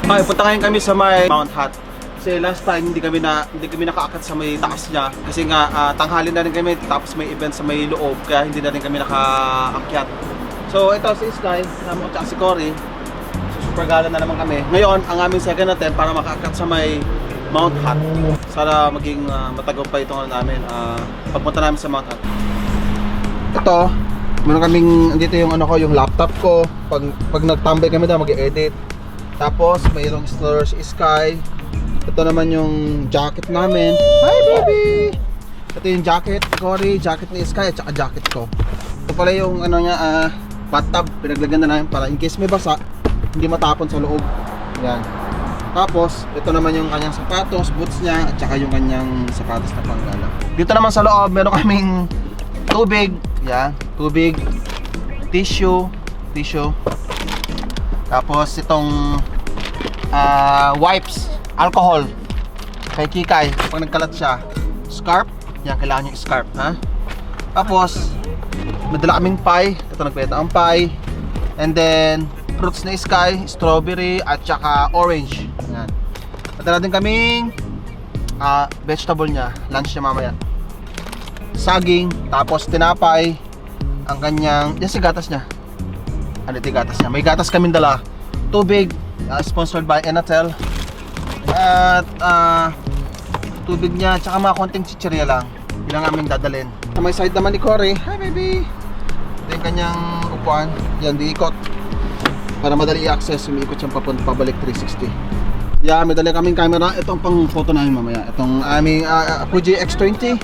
Okay, punta ngayon kami sa may Mount Hot. Kasi last time hindi kami nakaakyat sa may taas niya kasi nga tanghali na rin kami tapos may event sa may loob kaya hindi na rin kami nakaakyat. So ito si Sky, kasama ko tsaka si Cory. So, super gala na naman kami. Ngayon, ang aming second attempt para makaakyat sa may Mount Hot. Sana maging matagumpay itong namin pagpunta namin sa Mount Hot. Ito, meron kaming dito yung yung laptop ko. Pag nagtambay kami daw mag-edit. Tapos mayroong stroller si Sky. Ito naman yung jacket namin. Hi baby! Ito yung jacket, Cory, jacket ni Sky at saka jacket ko. Ito pala yung bathtub, pinaglagyan na namin para in case may basa, hindi matapon sa loob. Yan. Tapos, ito naman yung kanyang sapatos, boots niya at saka yung kanyang sapatos na panggala. Dito naman sa loob, meron kaming tubig. Yan, tubig, tissue. Tapos itong wipes, alcohol kay Kikay pag nagkalat siya, scarf, yan kailangan yung scarf, ha? Tapos madala kaming pie, ito nagbenta ang pie, and then fruits na Sky, strawberry at saka orange, yan. Madala din kaming vegetable niya, lunch niya mamaya, saging, tapos tinapay, ang kanyang, yan si gatas niya, ano ito gatas niya, may gatas kaming dala, tubig, sponsored by Enatel. At tubig niya, tsaka mga konting chichirya lang. Yun ang aming dadalhin. Sa may side naman ni Cory, hi baby! Ito yung kanyang upuan. Yan, diikot. Para madali i-access, umiikot siyang pabalik 360. Yeah, may dali kaming camera. Ito ang pang photo namin mamaya. Itong aming Fuji X20.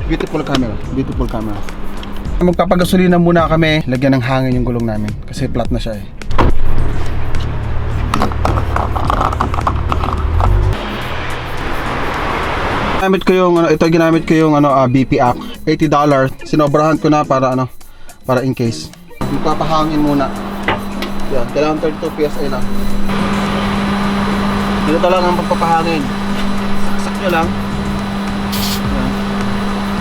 Beautiful camera. Beautiful camera. Magpapagasolina muna kami. Lagyan ng hangin yung gulong namin. Kasi flat na siya eh. Ginamit ko yung BP app, $80. Sinobrahan ko na para para in case. Magpapahangin muna. Yan, kailangan 32 PSI lang. Dito lang ang pagpapahangin. Saksak nyo lang. Yan.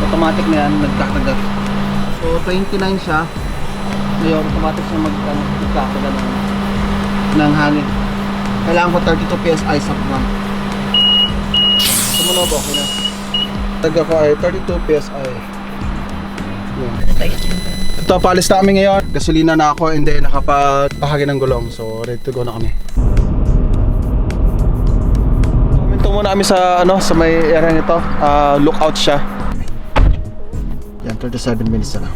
Automatic na yan, nagkakagat. So 29 siya. Ngayon, automatic siya magkakagat ng hangin. Kailangan ko 32 PSI sa pump. Tumunog, okay na. Taga ko ay 32 PSI. Yan. Ito, paalis na kami ngayon. Gasolina na ako and then nakapahagi ng gulong. So, ready to go na kami. Kuminto muna kami sa may area nito. Lookout siya. Yan, 37 minutes na lang.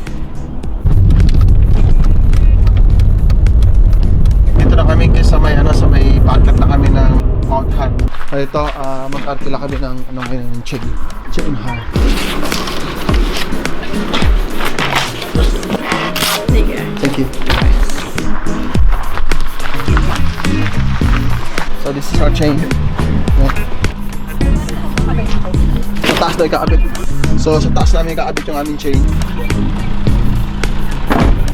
Dito na kami sa may paakyat na kami ng Mount Hot. Ito, mag-arkila kami ng ngayon, chain high. Thank you. So this is our chain. Yeah. Sa taas daw ikakabit. So sa taas namin ikakabit yung aming chain.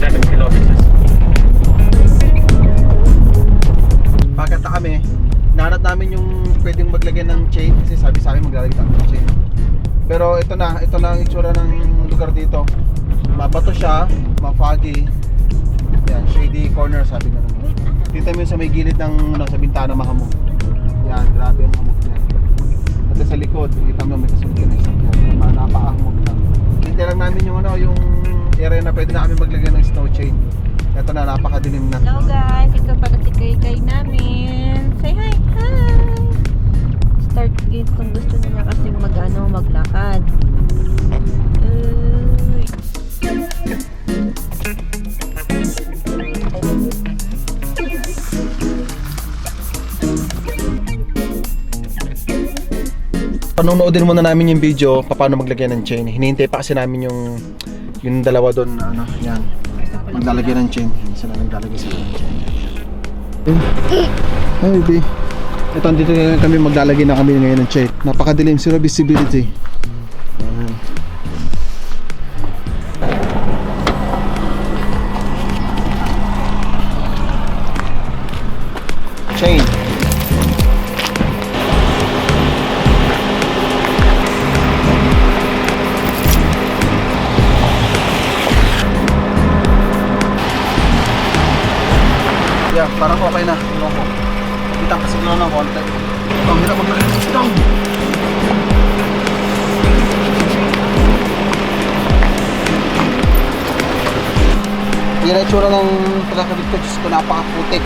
7 kilometers. Pagkat na kami, nahanap namin yung pwedeng maglagay ng chain kasi sabi sa amin maglalagay tayo ng chain. Pero ito na ang itsura ng lugar dito. Mabato siya, ma-foggy. Yan, shady corner sabi na naman. Dito mo sa may gilid ng sa bintana mahamog. Yan, grabe ang hamog niya. At sa likod, kita mo may kasunod na isang yan. Napaahmog na. Hindi lang namin yung yung area na pwede na kami maglagay ng snow chain. Ito na, napakadilim na. Hello guys, ito pala si Kay namin. Say hi! Hi! Start gate kung gusto niya kasi maglakad. Panonoodin muna namin yung video paano maglagay ng chain. Hinihintay pa kasi namin yung dalawa doon yan. Maglalagay ng chain. Isa na naglalagay sila ng chain. Hi baby. Ito, dito kami maglalagay na kami ngayon ng chain. Napakadilim, zero visibility. Chain. Yeah, parang okay na. Bibitan ka siguro ng konti. Ang hirap maglakad sa snow. Yan ang itsura ng pagkakabit ko. Diyos ko, napakaputik.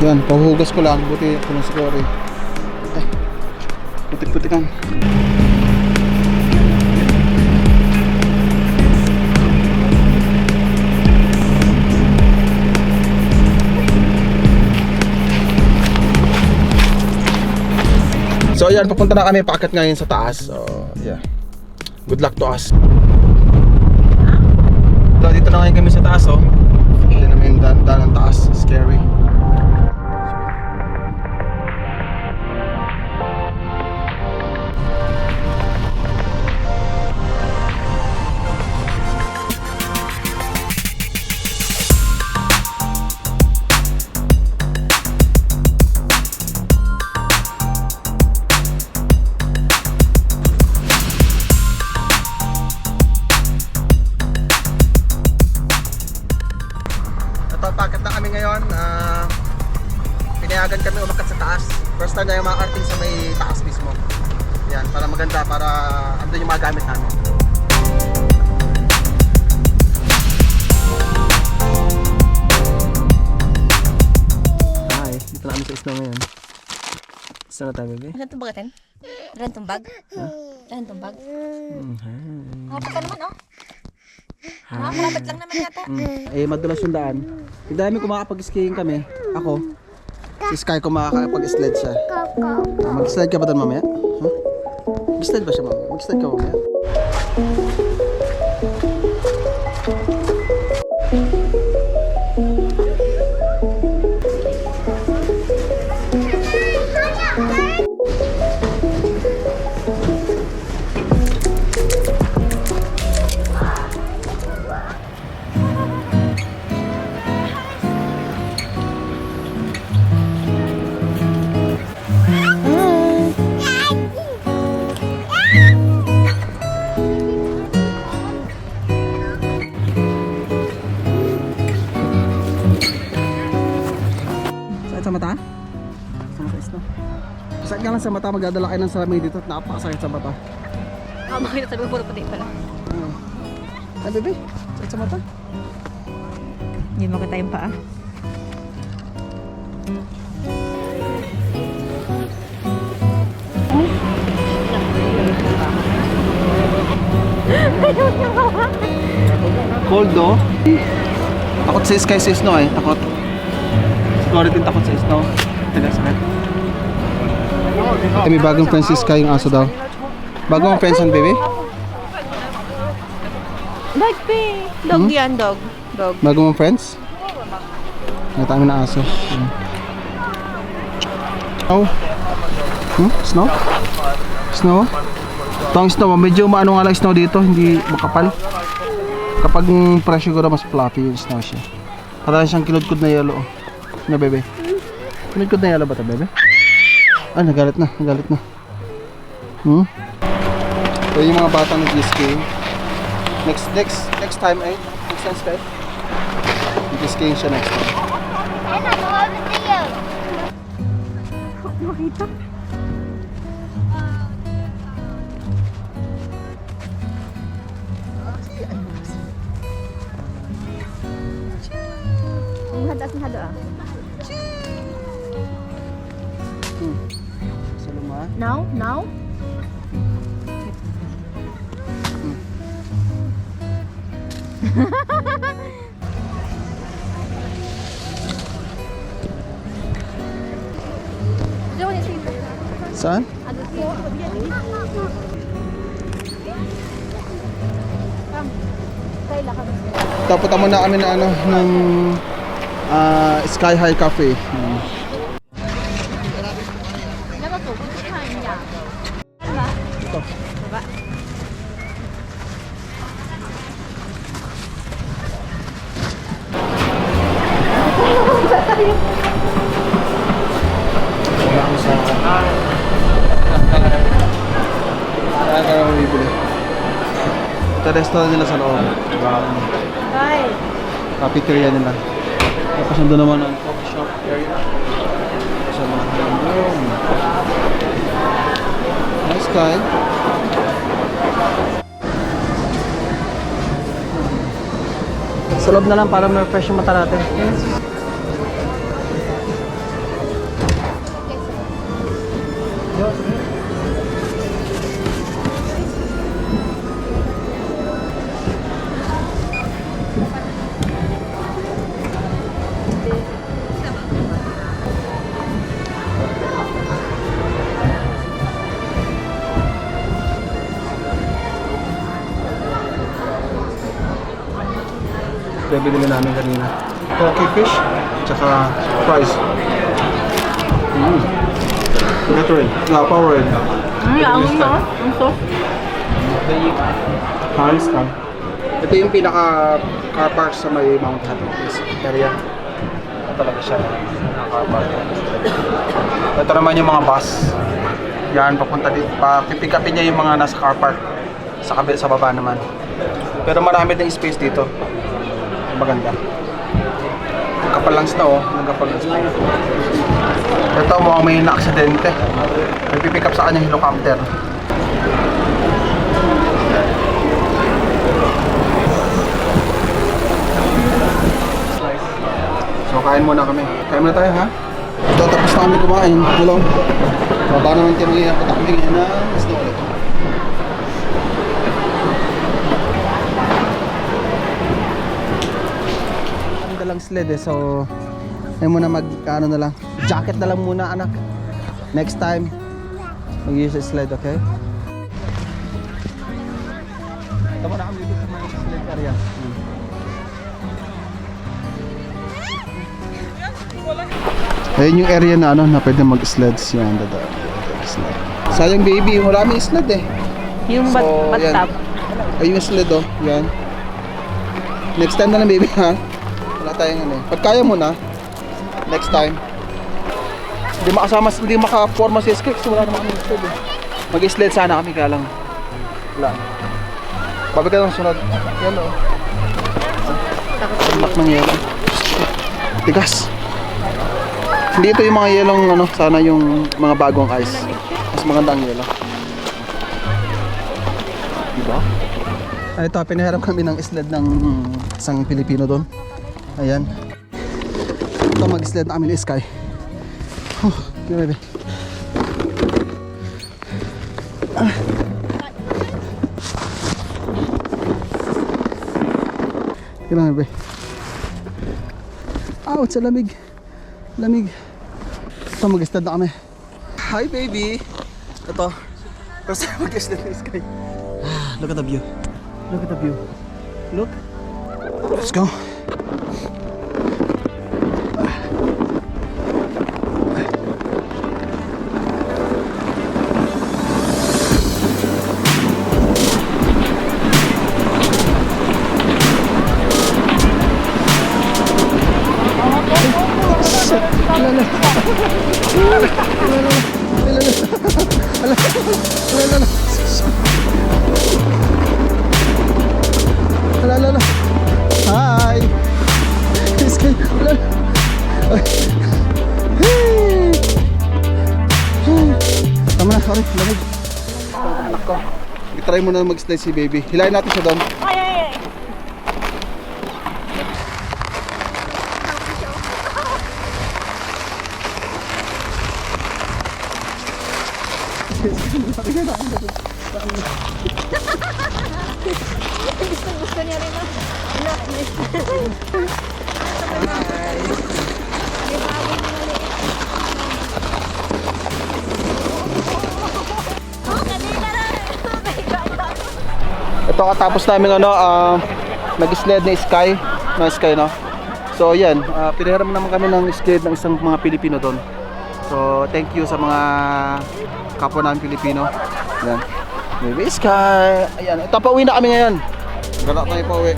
Yan, pahuhugas ko lang. Buti ko ng siguro eh. Ay, putik-putikan. So ayan, papunta na kami, paakyat ngayon sa taas. So yeah, good luck to us. So dito na ngayon kami sa taas, oh. Hindi namin daan ng taas, scary. Pagkat na kami ngayon, pinayagan kami umakyat sa taas. First time na yung makarating sa may taas mismo. Yan, para maganda, para andun yung mga gamit namin. Hi, dito na kami sa snow ngayon. Saan na tayo, baby? Saan itong bagatin? Saan itong bag? Saan itong bag? Kapag ka naman, oh. Malapit lang naman yata. Eh, madulas yung daan. Tignan namin kung makakapag-skiing kami. Ako, si Sky kung makakapag-sled siya. Mag-sled ka ba doon mamaya? Huh? Mag-sled ba siya mamaya? Mag-sled ka mamaya? Sa mata? Sa mata is no? Sakit ka lang sa mata, magdadala kayo ng salamay dito at napakasakit sa mata. Bakit sabi ko puro puti pala. Ay bebe, sakit sa mata. Hindi makita yung paa. Cold do? Takot sa Sky sa snow eh, takot. Siguro din takot sa snow. Taga sakit. May bagong friends si Sky yung aso daw. Bagong friends yan, baby? Dog, dog yan, dog. Dog. Bagong friends? Natami na aso. Snow? Snow? Snow? Ito ang snow, medyo maano nga lang snow dito, hindi makapal. Kapag fresh siguro mas fluffy yung snow siya. Parang siyang kinudkod na yellow. Na bebe. Kinudkod na yellow ba ito, bebe? Ah, nagalit na, nagalit na. So yung mga bata nag-skiing. Next time ay, next time Sky. Nag-skiing siya next time. Makita? Hado ah. Saluma. Now? Now? Saan? Tapos tama na kami na ano ng Sky High Cafe. Ito. Ito restaurant nila sa loob. Hi. Cafeteria nila. Tapos nandun naman ang coffee shop area. Sky. Sa loob na lang para ma-refresh yung mata natin. Binili namin kanina. Poke fish, tsaka fries. Gatorade. Powerade. Ang sauce. Hi, Sky. Ito yung pinaka car park sa may Mount Hatfield area. Ito talaga siya. Car park. Ito naman yung mga bus. Yan, papunta dito. Pipick upin niya yung mga nasa car park. Sa baba naman. Pero marami din space dito. Maganda. Kapal lang snow, nagkapal lang snow. Ito mukhang may na-aksidente. May pipick up sa kanya helicopter. So kain muna kami. Kain muna tayo ha? Ito tapos na kami kumain. Hello. Baba naman kami patakbi ngayon na snow ulit. Lang sled so ay muna ano na lang, jacket na lang muna anak, next time mag-use yung sled, okay? Tama na kami dito sa may sled area. Ayun yung area na ano na pwede mag-sleds yan, sled. Sayang baby, wala may sled eh. Yung So, bathtub. Ayun yung sled oh, yan. Next time na lang baby ha. Wala tayong ano eh. Pag kaya mo na, next time. Hindi makaporma si Skrik kasi wala naman kami sled eh. Mag-sled sana kami kaya lang. Wala. Babalik ka ng sunod. Yan o. Tamak ng yelo. Tigas. Hindi ito yung mga yelong ano, sana yung mga bagong ice. Mas maganda ang yelo. Diba? Ito, pinahiram kami ng sled ng isang Pilipino doon. Ayan. Ito mag-sled na kami ni Sky. Grabe. Grabe. Ouch, sa lamig. Lamig. Ito mag-sled na kami. Hi baby. Ito. Tapos mag-sled ni Sky. Look at the view. Look at the view. Look. Let's go. Hi. Sky. Tama na, sorry, lamig. Anak ko. I-try mo na mag-slide si baby. Hilahin natin siya doon. Gusto niya rin Ito katapos namin ano, nag-sled ni Sky, no? So yan, pinahiram naman kami ng sled ng isang mga Pilipino doon. So thank you sa mga kapwa namin Pilipino. Yan. Baby Sky. Ayan, ito pauwi na kami ngayon. Gala tayo pauwi.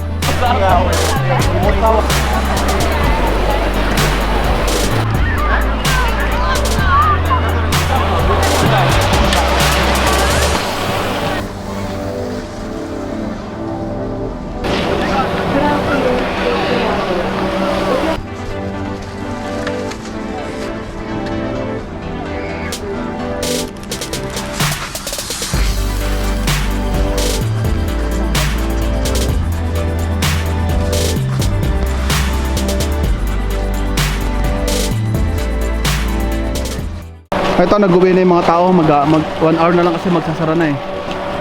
Ito, nag-uwi na yung mga tao. Mag 1 hour na lang kasi magsasara na eh.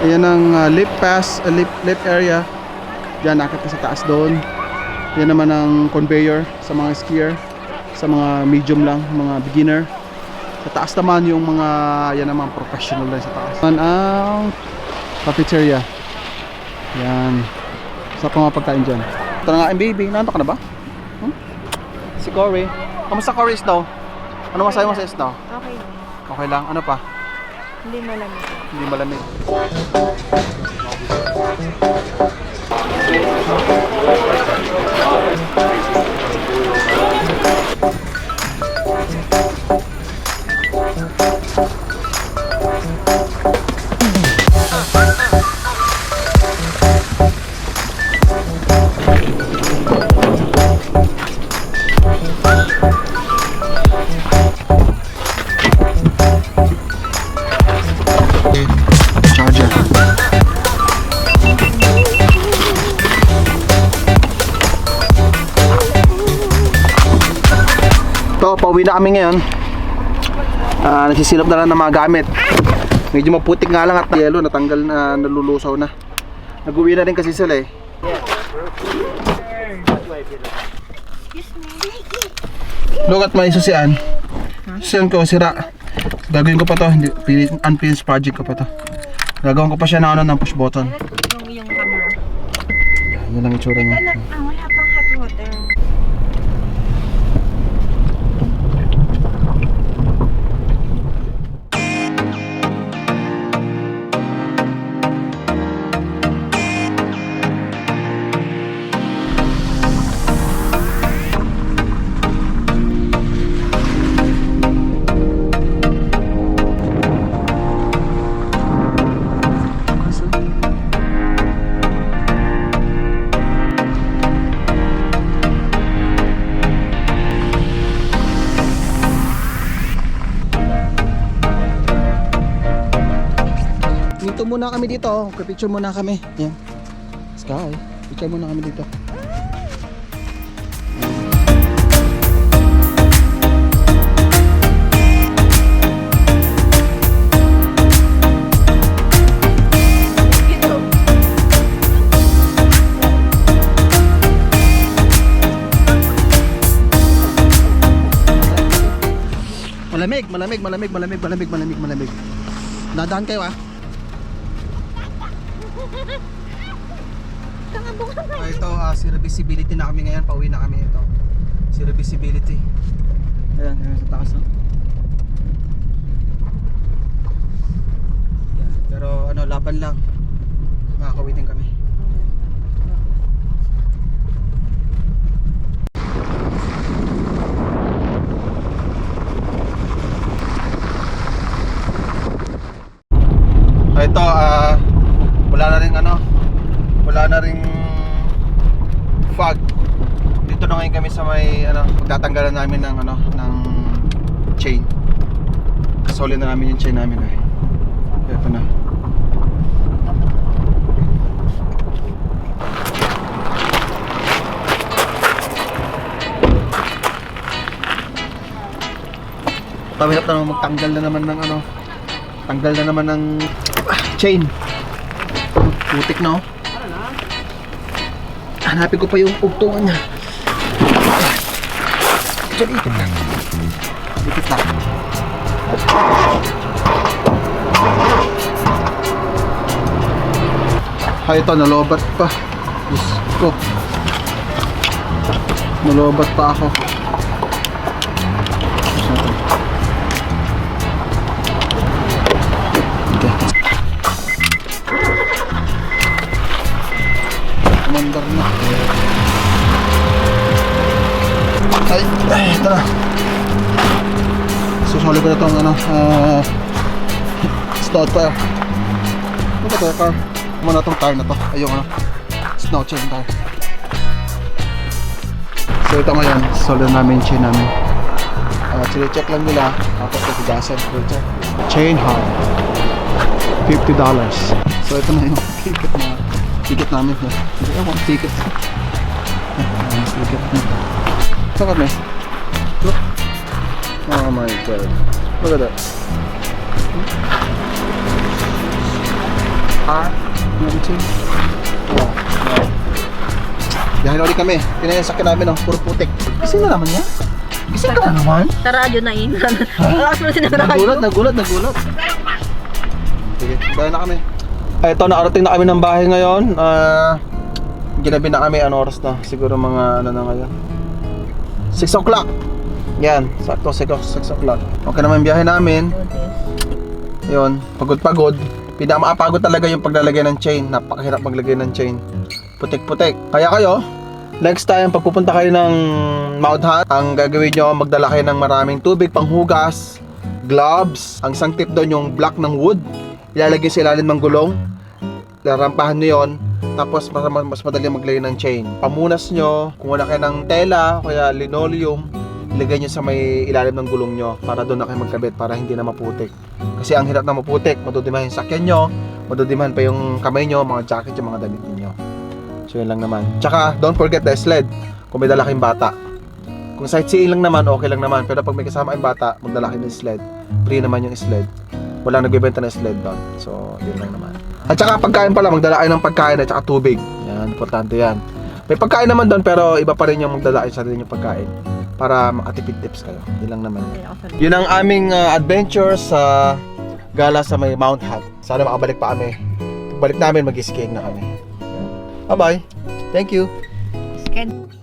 Ayan ang lift pass, lift area. Diyan, nakit ka sa taas doon. Yan naman ang conveyor sa mga skier. Sa mga medium lang, mga beginner. Sa taas naman yung mga, yan naman, professional lang sa taas. Yan ang cafeteria. Yan. Sa mga pagkain dyan. Ito na nga ang baby. Nanto ka na ba? Si Corey. Kamusta Corey Snow? Ano masabi mo sa Snow? Okay. Okay lang. Ano pa? Hindi malamig. Hindi malamig. Charger. To, pauwi na kami ngayon. Nagsisilap na lang ng mga gamit. Medyo maputik nga lang at yelo, natanggal na, nalulusaw na. Nag-uwi na rin kasi sila eh. Look at my susian. Susian ko, sira. Gagawin ko pa to, unfinished project ko pa to. Gagawin ko pa siya ng ng push button. Yung camera. Yan ang itsura niya. Wala pang hot water. Dito muna kami dito. Picture muna kami. Yan. Sky. Picture muna kami dito. Malamig. Dadaan kayo ah. Ito, zero visibility na kami ngayon. Pauwi na kami ito. Zero visibility. Ayan, sa taas. No? Yan. Pero ano, laban lang. Makakawitin kami. Ito, wala na ring fog. Dito na ngayon kami sa may magtatanggalan namin ng ng chain. Kasolid na namin yung chain namin eh. Ito na. Tawag na magtanggal na naman ng tanggal na naman ng chain. Putik na oh. Hanapin ko pa yung ugtungan niya. Diyan, ikot lang. Ikot lang. Ay, ito, nalobat pa. Diyos ko. Nalobat pa ako. Mandar na. Ay, ito na. Susuli ko na itong snow tire. Ano ba ito? Car? Muna itong tire na to. Ay, yung snow chain tire. So ito ngayon, solid namin yung chain namin. Check lang nila. Tapos natigasan. Chain hard. $50. So ito na yung ticket namin. Hindi ako ang ticket. Ticket na. Saan kami? Look. Oh my God. Look at that. Dahil ulit kami. Pinayasakyan namin, puro putik. Gising na naman niya? Gising ka na naman? Sa radyo na in. Ang mo siya ng radyo. Nagulat. Sige, bayan na kami. Ito, nakarating na kami ng bahay ngayon. Ginabi na kami, ano oras na? Siguro mga, ano na ngayon? 6 o'clock. Yan, sakto 6 o'clock. Okay naman yung biyahe namin. Yun, pagod-pagod. Pinakamapagod talaga yung paglalagay ng chain. Napakahirap maglagay ng chain. Putik-putik. Kaya kayo, next time, pag pupunta kayo ng Mount Hot, ang gagawin nyo, magdala kayo ng maraming tubig, panghugas, gloves. Ang isang tip doon, yung block ng wood. Ilalagay sa ilalim ng gulong. Larampahan nyo yun. Tapos mas madali maglagay ng chain. Pamunas nyo, kung wala kayo ng tela, kaya linoleum, ilagay nyo sa may ilalim ng gulong nyo para doon na kayo magkabit para hindi na maputik. Kasi ang hirap na maputik, madudimahan yung sakyan nyo, madudimahan pa yung kamay nyo, mga jacket, yung mga damit niyo. So yun lang naman. Tsaka don't forget the sled kung may dala kayong bata. Kung sightseeing lang naman, okay lang naman. Pero pag may kasama kayong bata, magdala kayo ng sled. Free naman yung sled. Walang nagbebenta ng sled doon. So yun lang naman. At saka pagkain pala, magdala kayo ng pagkain at saka tubig. Yan, importante yan. May pagkain naman doon pero iba pa rin yung magdala kayo sa rin yung pagkain para makatipid tips kayo. Yun lang naman. Yun ang aming adventure sa gala sa may Mount Hot. Sana makabalik pa kami. Pagbalik namin, mag-skiing na kami. Bye-bye. Thank you. Scan.